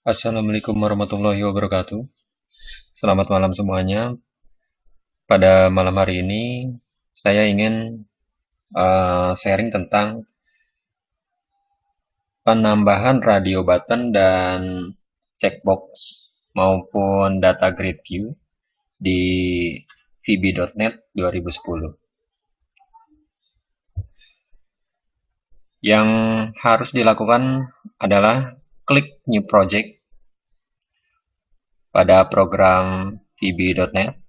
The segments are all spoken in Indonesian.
Assalamualaikum warahmatullahi wabarakatuh. Selamat malam semuanya. Pada malam hari ini, saya ingin sharing tentang penambahan radio button dan checkbox maupun data grid view di VB.NET 2010. Yang harus dilakukan adalah klik New Project pada program VB.NET.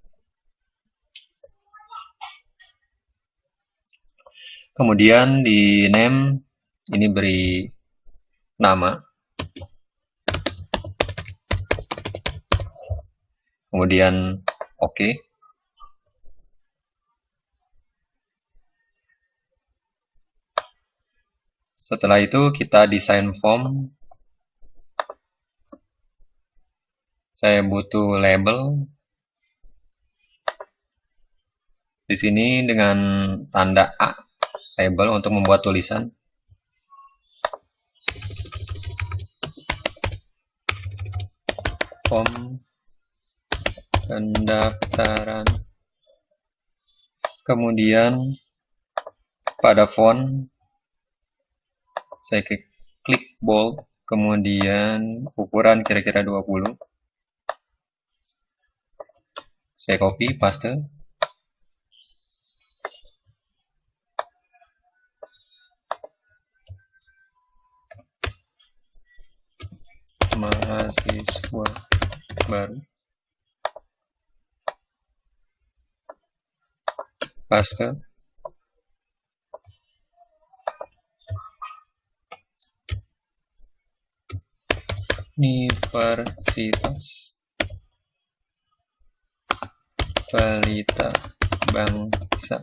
Kemudian di name ini beri nama. Kemudian oke. Setelah itu kita desain form. Saya butuh label. Di sini dengan tanda A, label untuk membuat tulisan. Form pendaftaran. Kemudian pada font, saya klik bold, kemudian ukuran kira-kira 20. Saya copy, paste. Mahasiswa baru. Paste. Universitas Pelita Bangsa.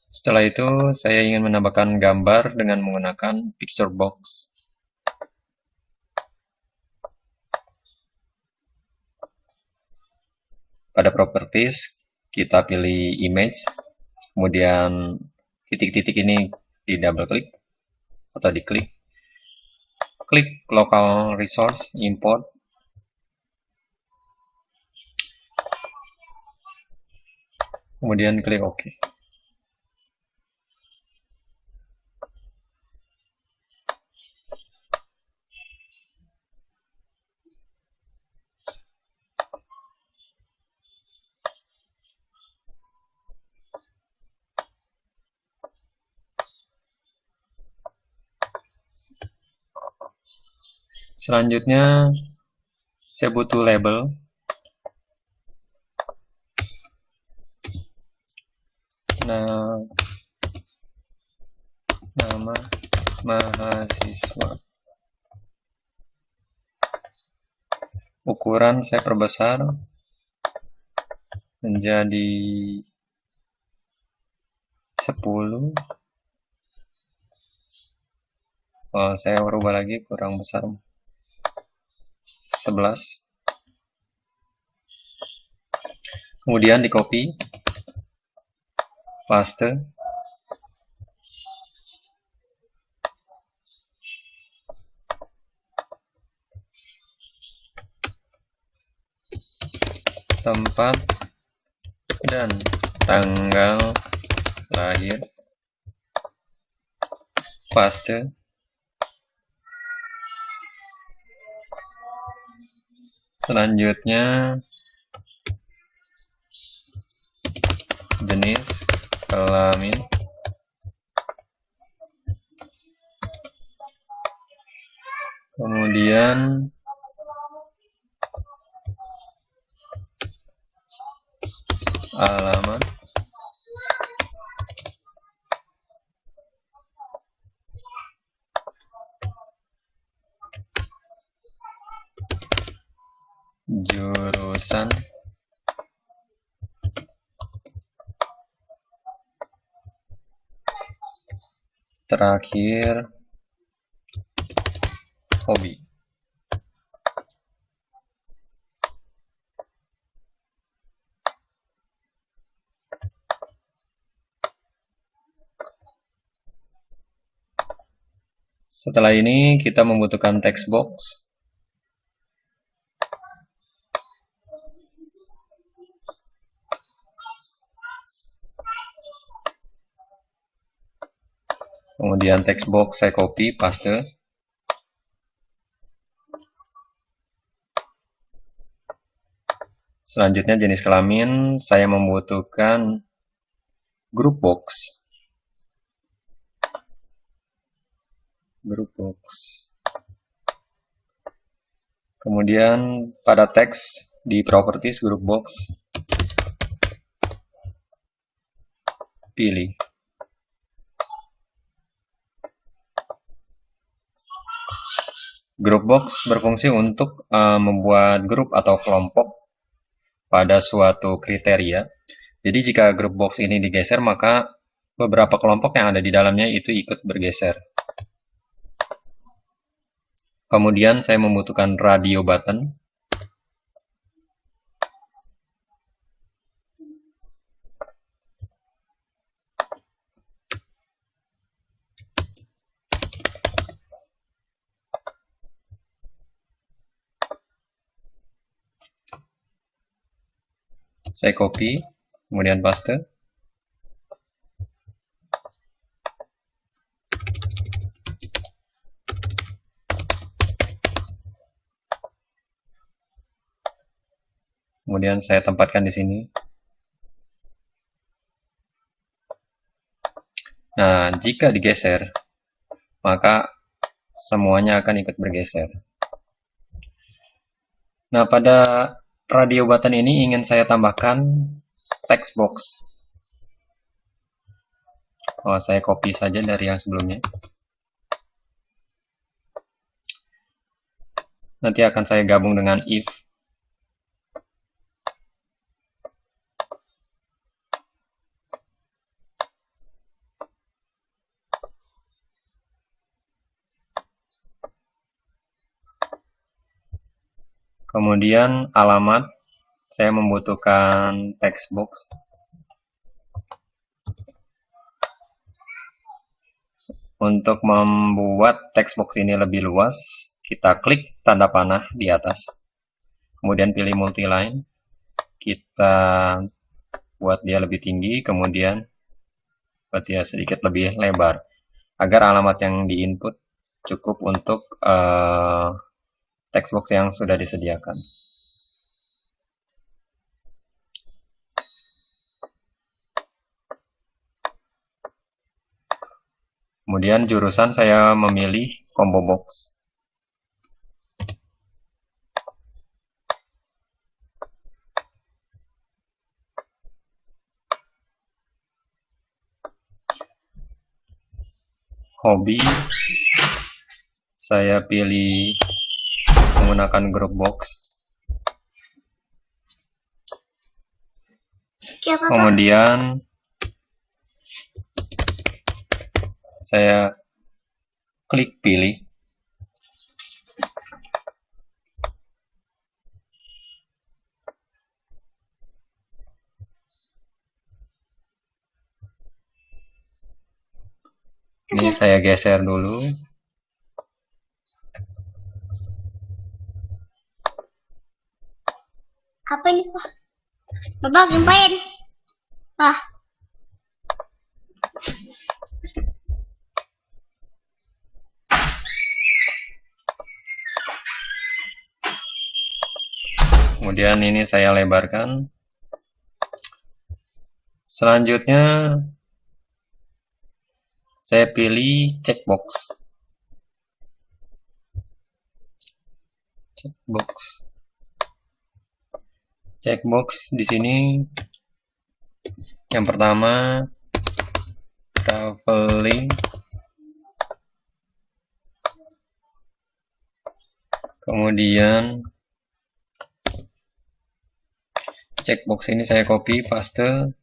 Setelah itu, saya ingin menambahkan gambar dengan menggunakan picture box. Pada properties, kita pilih image, kemudian titik-titik ini di double klik atau diklik. Klik local resource, import. Kemudian klik OK. Selanjutnya, saya butuh label. Nah, nama mahasiswa. Ukuran saya perbesar menjadi 10. Saya ubah lagi, kurang besar, 11. Kemudian di copy, paste. Tempat dan tanggal lahir, paste. Selanjutnya jenis kelamin, kemudian alamat, jurusan, terakhir hobi. Setelah ini kita membutuhkan text box. Kemudian text box saya copy, paste. Selanjutnya jenis kelamin, saya membutuhkan group box. Kemudian pada teks di properties group box, pilih. Group box berfungsi untuk membuat grup atau kelompok pada suatu kriteria. Jadi jika group box ini digeser, maka beberapa kelompok yang ada di dalamnya itu ikut bergeser. Kemudian saya membutuhkan radio button. Saya copy, kemudian paste. Kemudian saya tempatkan di sini. Nah, jika digeser, maka semuanya akan ikut bergeser. Nah, pada radio button ini ingin saya tambahkan text box. Saya copy saja dari yang sebelumnya. Nanti akan saya gabung dengan if. Kemudian alamat, saya membutuhkan text box. Untuk membuat text box ini lebih luas, kita klik tanda panah di atas. Kemudian pilih multiline. Kita buat dia lebih tinggi, kemudian buat dia sedikit lebih lebar. Agar alamat yang di input cukup untuk text box yang sudah disediakan. Kemudian jurusan saya memilih combo box. Hobi, saya pilih menggunakan group box. Kemudian saya klik pilih. Ini saya geser dulu. Apa ini, Pak? Bapak ngapain? Pak. Kemudian ini saya lebarkan. Selanjutnya saya pilih checkbox. Checkbox di sini yang pertama traveling. Kemudian checkbox ini saya copy, paste.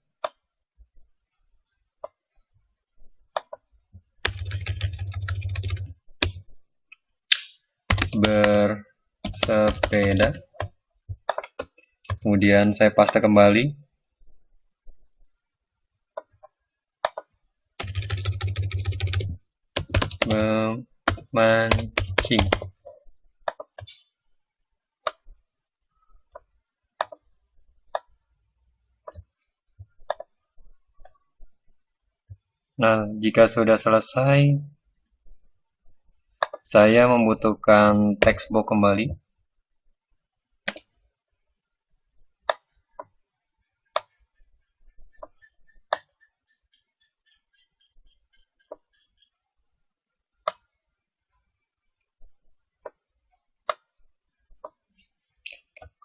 Bersepeda. Kemudian saya paste kembali. mancing. Nah, jika sudah selesai, saya membutuhkan text box kembali.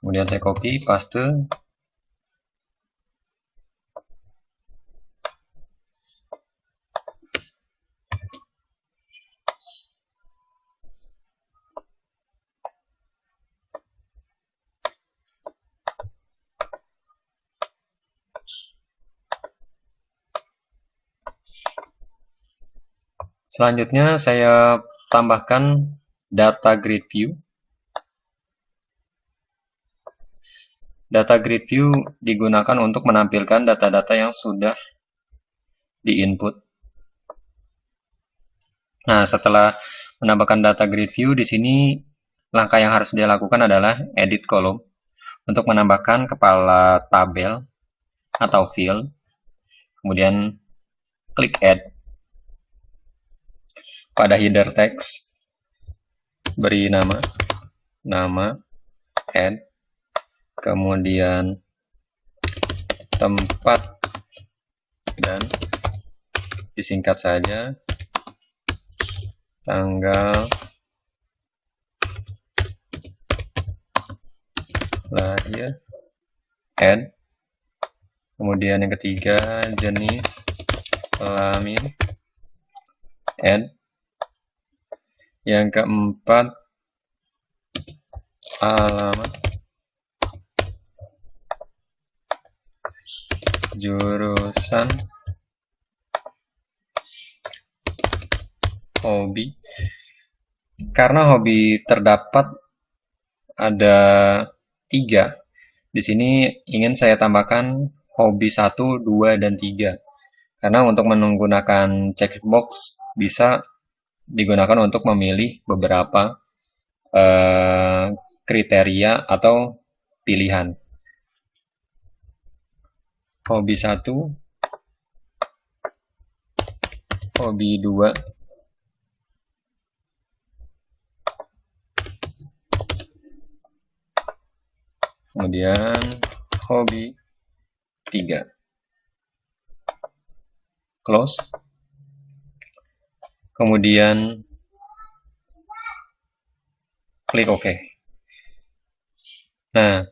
Kemudian saya copy, paste. Selanjutnya saya tambahkan data grid view. Data grid view digunakan untuk menampilkan data-data yang sudah di-input. Nah, setelah menambahkan data grid view, di sini langkah yang harus dilakukan adalah edit kolom untuk menambahkan kepala tabel atau field. Kemudian klik add. Pada header text, beri nama, add, kemudian tempat, dan disingkat saja tanggal lahir, add. Kemudian yang ketiga, jenis kelamin, add. Yang keempat, alamat, jurusan, hobi. Karena hobi terdapat ada 3. Di sini ingin saya tambahkan hobi 1, 2, dan 3. Karena untuk menggunakan checkbox bisa digunakan untuk memilih beberapa kriteria atau pilihan. Hobi 1, hobi 2, kemudian hobi 3. Close. Kemudian klik OK. Nah,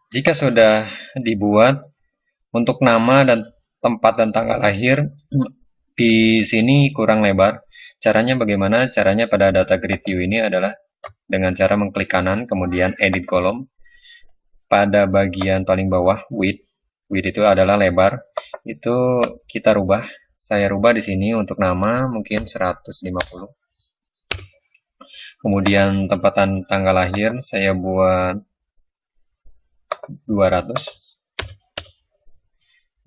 jika sudah dibuat, untuk nama dan tempat dan tanggal lahir di sini kurang lebar. Caranya bagaimana? Caranya pada data grid view ini adalah dengan cara mengklik kanan, kemudian edit kolom. Pada bagian paling bawah, width itu adalah lebar. Itu kita rubah. Saya rubah di sini untuk nama mungkin 150. Kemudian tempat dan tanggal lahir saya buat 200.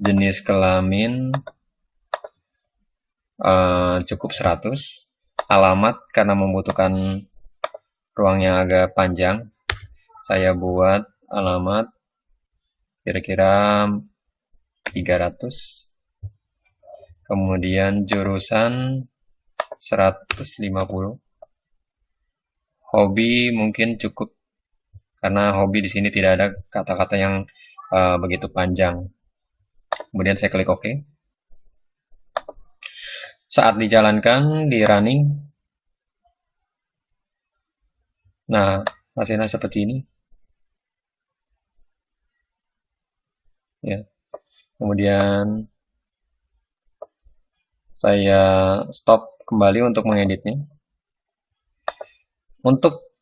Jenis kelamin cukup 100. Alamat karena membutuhkan ruang yang agak panjang, saya buat alamat kira-kira 300. Kemudian jurusan 150. Hobi mungkin cukup karena hobi di sini tidak ada kata-kata yang begitu panjang. Kemudian saya klik OK. Saat dijalankan di running, nah hasilnya seperti ini. Ya. Kemudian saya stop kembali untuk mengeditnya. Untuk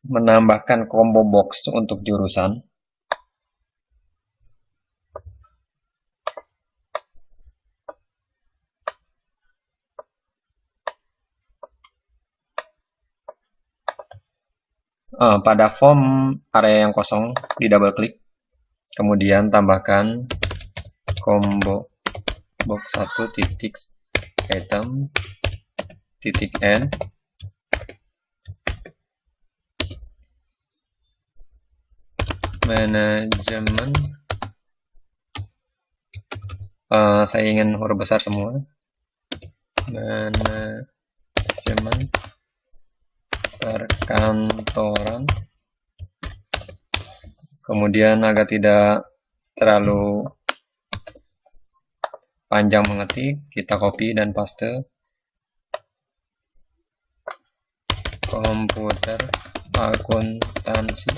menambahkan combo box untuk jurusan, pada form area yang kosong di double klik, kemudian tambahkan combo box 1 titik item titik n manajemen. Saya ingin huruf besar semua. Manajemen perkantoran. Kemudian agar tidak terlalu panjang mengetik, kita copy dan paste. Komputer akuntansi.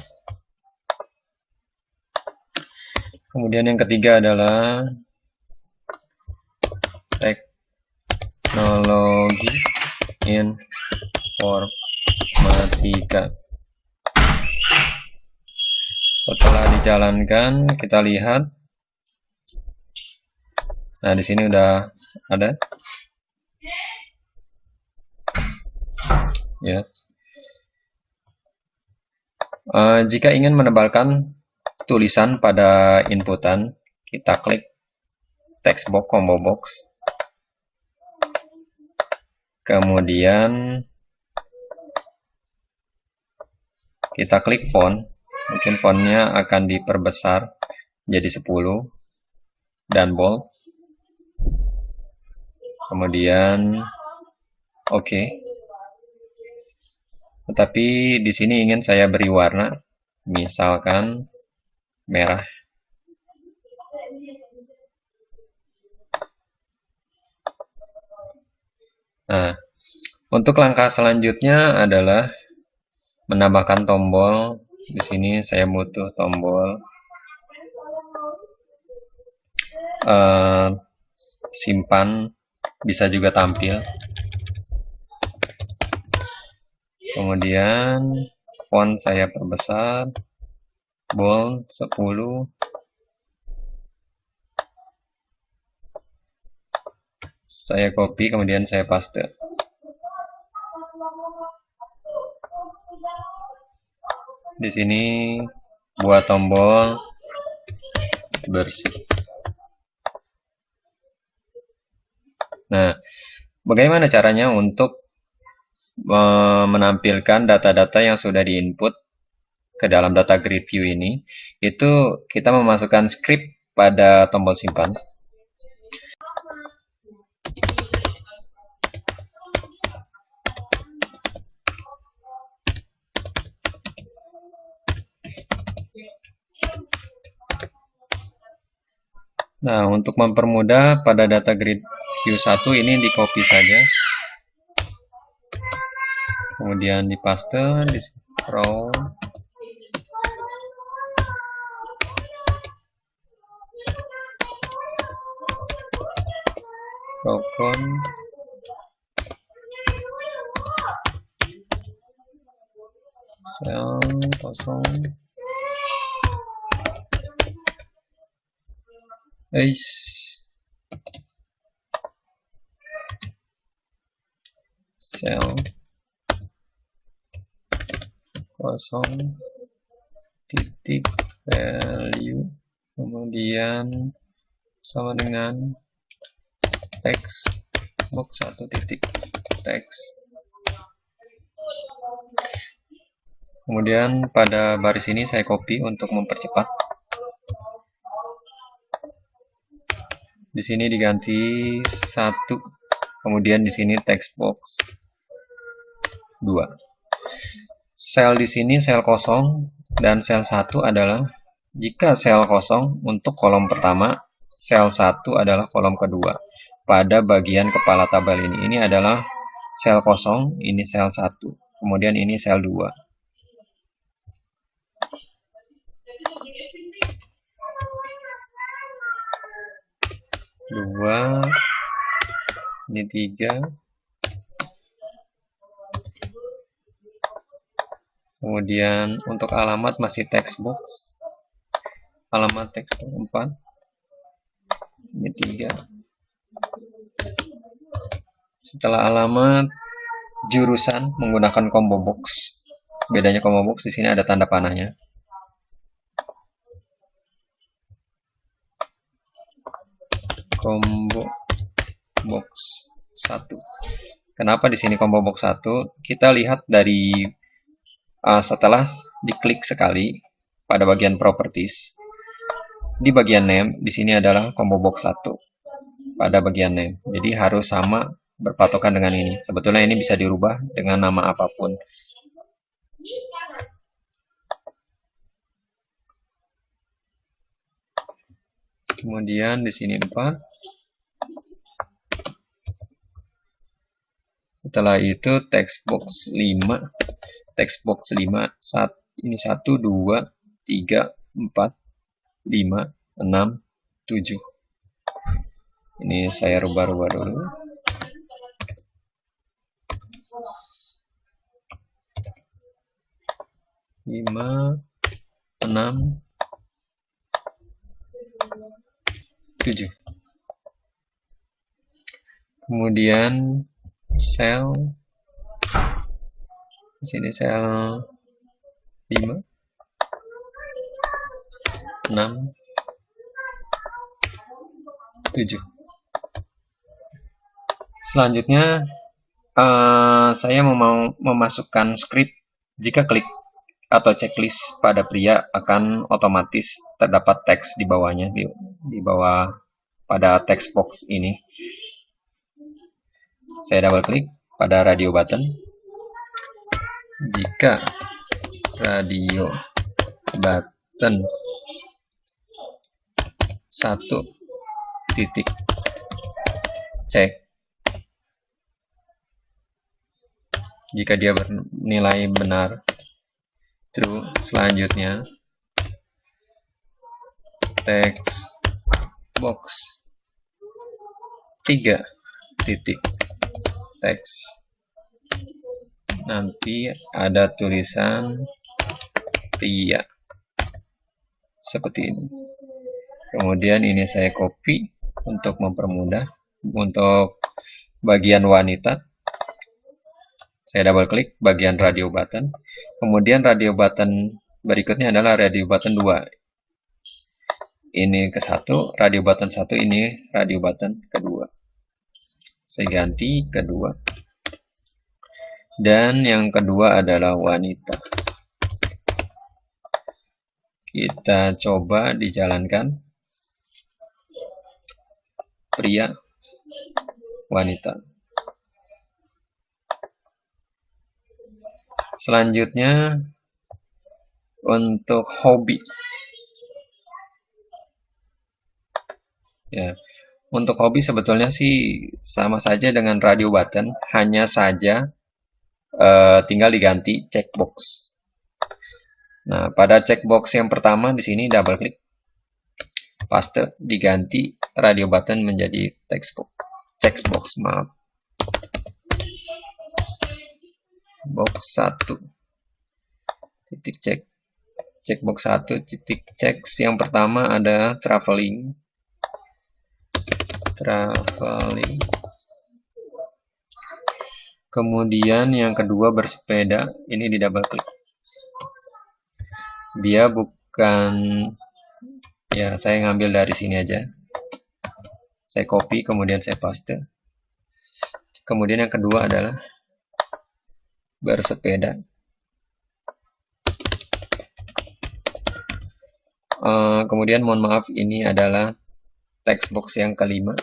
Kemudian yang ketiga adalah teknologi informatika. Setelah dijalankan, kita lihat. Nah, di sini udah ada. Ya. Jika ingin menebalkan tulisan pada inputan, kita klik text box, combo box. Kemudian kita klik font. Mungkin fontnya akan diperbesar jadi 10 dan bold. Kemudian oke. Tetapi di sini ingin saya beri warna, misalkan merah. Nah, untuk langkah selanjutnya adalah menambahkan tombol. Di sini saya butuh tombol simpan, bisa juga tampil. Kemudian font saya perbesar, bold 10. Saya copy, kemudian saya paste. Di sini buat tombol bersih. Nah, bagaimana caranya untuk menampilkan data-data yang sudah diinput ke dalam data grid view ini? Itu kita memasukkan script pada tombol simpan. Nah, untuk mempermudah pada data grid view 1 ini di copy saja. Kemudian di paste, di scroll. Broken. Sel kosong. Sel kosong titik value, kemudian sama dengan text box 1 titik text. Kemudian pada baris ini saya copy untuk mempercepat. Di sini diganti 1, kemudian di sini text box 2. Sel di sini sel kosong dan sel 1 adalah, jika sel kosong untuk kolom pertama, sel 1 adalah kolom kedua. Pada bagian kepala tabel ini adalah sel kosong, ini sel 1, kemudian ini sel 2. Ini 3. Kemudian untuk alamat masih text box. Alamat text box 4. Ini 3. Setelah alamat, jurusan menggunakan combo box. Bedanya combo box di sini ada tanda panahnya. Combo box 1. Kenapa di sini combo box 1? Kita lihat dari setelah diklik sekali pada bagian properties. Di bagian name, di sini adalah combo box 1 pada bagian name. Jadi harus sama berpatokan dengan ini. Sebetulnya ini bisa dirubah dengan nama apapun. Kemudian di sini 4. Setelah itu text box 5. Text box 5 ini 1 2 3 4 5 6 7. Ini saya rubah-rubah dulu. Lima, 6, 7. Kemudian sel di sini sel 5, 6, 7. Selanjutnya saya mau memasukkan script. Jika klik atau checklist pada pria akan otomatis terdapat teks di bawahnya, di bawah pada text box ini. Saya double klik pada radio button. Jika radio button 1 titik cek, jika dia bernilai benar, true. Selanjutnya text box 3 titik teks, nanti ada tulisan pria seperti ini. Kemudian ini saya copy untuk mempermudah. Untuk bagian wanita, saya double klik bagian radio button. Kemudian radio button berikutnya adalah radio button 2. Ini ke 1, radio button 1, ini radio button kedua. Saya ganti kedua. Dan yang kedua adalah wanita. Kita coba dijalankan. Pria, wanita. Selanjutnya untuk hobi. Ya, untuk hobi sebetulnya sih sama saja dengan radio button, hanya saja tinggal diganti checkbox. Nah, pada checkbox yang pertama di sini double klik, paste, diganti radio button menjadi checkbox, maaf. Box 1 titik cek, checkbox 1 titik cek. Yang pertama ada traveling. Kemudian yang kedua bersepeda, ini di double klik. Dia bukan, ya saya ngambil dari sini aja. Saya copy, kemudian saya paste. Kemudian yang kedua adalah bersepeda. Kemudian mohon maaf, ini adalah text box yang kelima.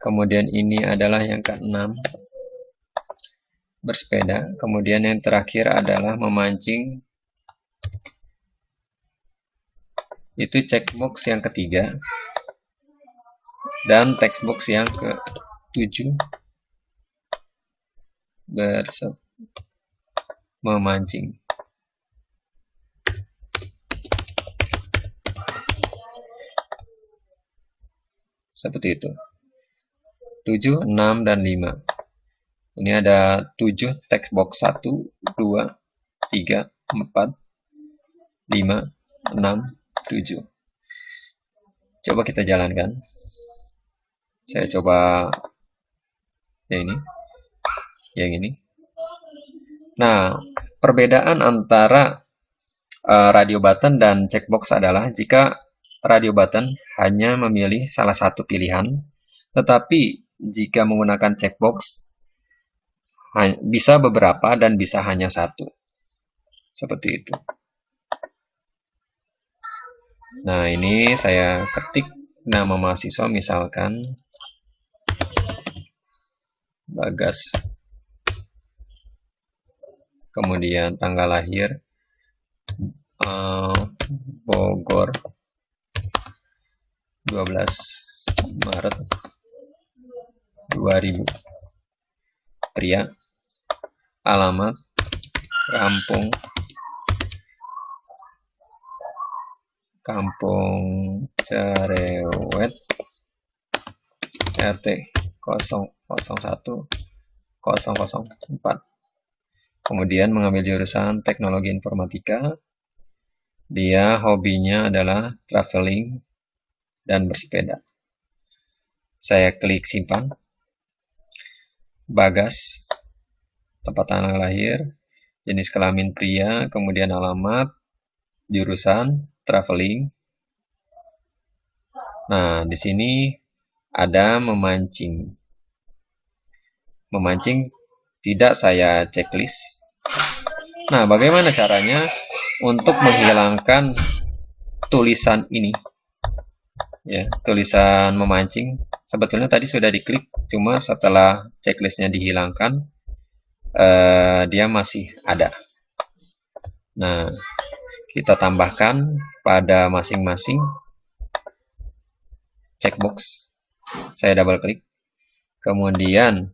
Kemudian ini adalah yang keenam, bersepeda. Kemudian yang terakhir adalah memancing. Itu checkbox yang ketiga. Dan text box yang ke-7, memancing. Seperti itu. 7, 6, dan 5. Ini ada 7 text box 1, 2, 3, 4, 5, 6, 7. Coba kita jalankan. Saya coba yang ini. Nah, perbedaan antara radio button dan checkbox adalah jika radio button hanya memilih salah satu pilihan, tetapi jika menggunakan checkbox bisa beberapa dan bisa hanya satu. Seperti itu. Nah, ini saya ketik nama mahasiswa, misalkan Bagas. Kemudian tanggal lahir Bogor 12 Maret 2000. Pria. Alamat Kampung Cerewet, RT 001-004. Kemudian mengambil jurusan teknologi informatika. Dia hobinya adalah traveling dan bersepeda. Saya klik simpan. Bagas, tempat tanggal lahir, jenis kelamin pria, kemudian alamat, jurusan, traveling. Nah, di sini ada memancing. Memancing tidak saya checklist. Nah, bagaimana caranya untuk menghilangkan tulisan ini? Ya, tulisan memancing. Sebetulnya tadi sudah diklik, cuma setelah checklistnya dihilangkan, dia masih ada. Nah, kita tambahkan pada masing-masing checkbox. Saya double klik. Kemudian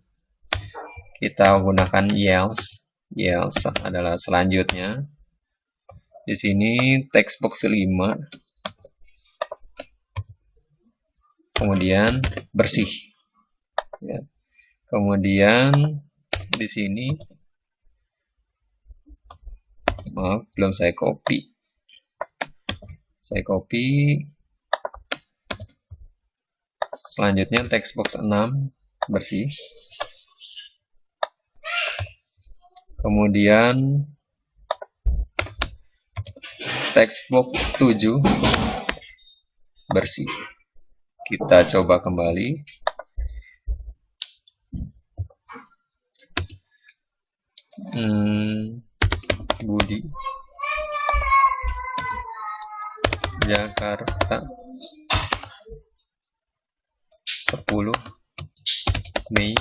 kita gunakan else. Else adalah selanjutnya. Di sini text box 5. Kemudian bersih. Ya. Kemudian di sini, maaf, belum saya copy. Saya copy. Selanjutnya text box 6 bersih. Kemudian text box 7 bersih. Kita coba kembali. Budi, Jakarta, 10 Mei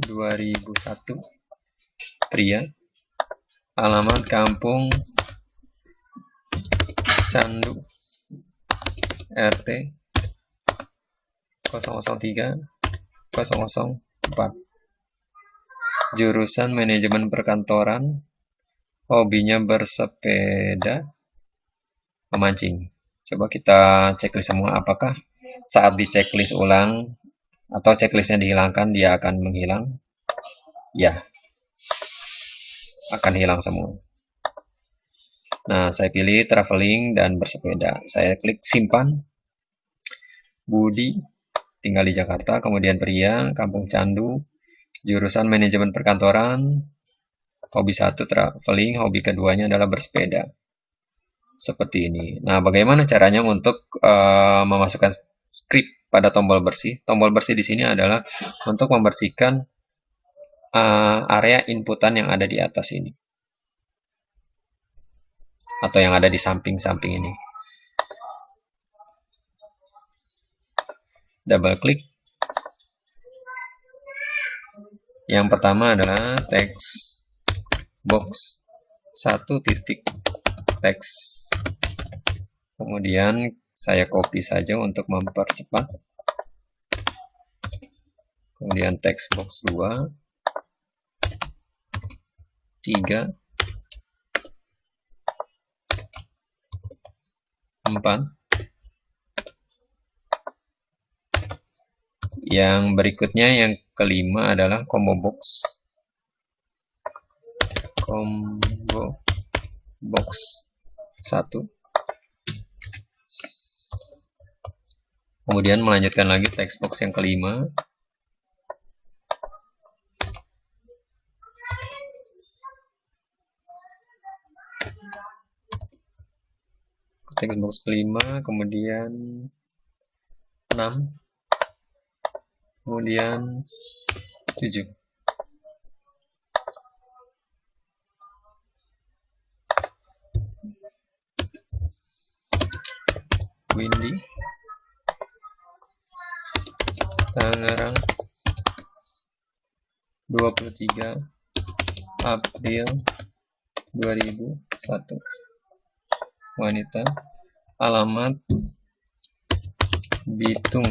2001. Pria. Alamat Kampung Candu, RT 003-004. Jurusan manajemen perkantoran. Hobinya bersepeda, memancing. Coba kita checklist semua, apakah saat di checklist ulang atau checklistnya dihilangkan dia akan menghilang? Ya, akan hilang semua. Nah, saya pilih traveling dan bersepeda. Saya klik simpan. Budi, tinggal di Jakarta, kemudian pria, Kampung Candu, jurusan manajemen perkantoran, hobi 1 traveling, hobi keduanya adalah bersepeda. Seperti ini. Nah, bagaimana caranya untuk memasukkan script pada tombol bersih? Tombol bersih di sini adalah untuk membersihkan area inputan yang ada di atas ini. Atau yang ada di samping-samping ini. Double klik. Yang pertama adalah text box 1 titik teks. Kemudian saya copy saja untuk mempercepat. Kemudian text box 2, 3, 4. Yang berikutnya, yang kelima adalah combo box. Combo box 1. Kemudian melanjutkan lagi text box yang kelima. Text box kelima, kemudian 6. Kemudian 7. Windy, Tangerang, 23 April 2001. Wanita, alamat Bitung,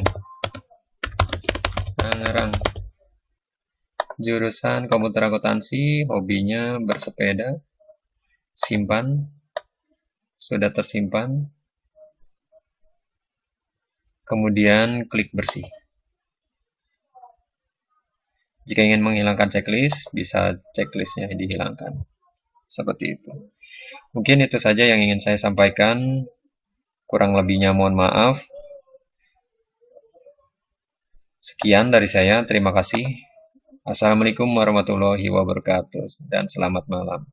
Tangerang, jurusan komputer akuntansi, hobinya bersepeda, simpan, sudah tersimpan, kemudian klik bersih. Jika ingin menghilangkan checklist, bisa checklistnya dihilangkan. Seperti itu. Mungkin itu saja yang ingin saya sampaikan. Kurang lebihnya mohon maaf. Sekian dari saya. Terima kasih. Assalamualaikum warahmatullahi wabarakatuh. Dan selamat malam.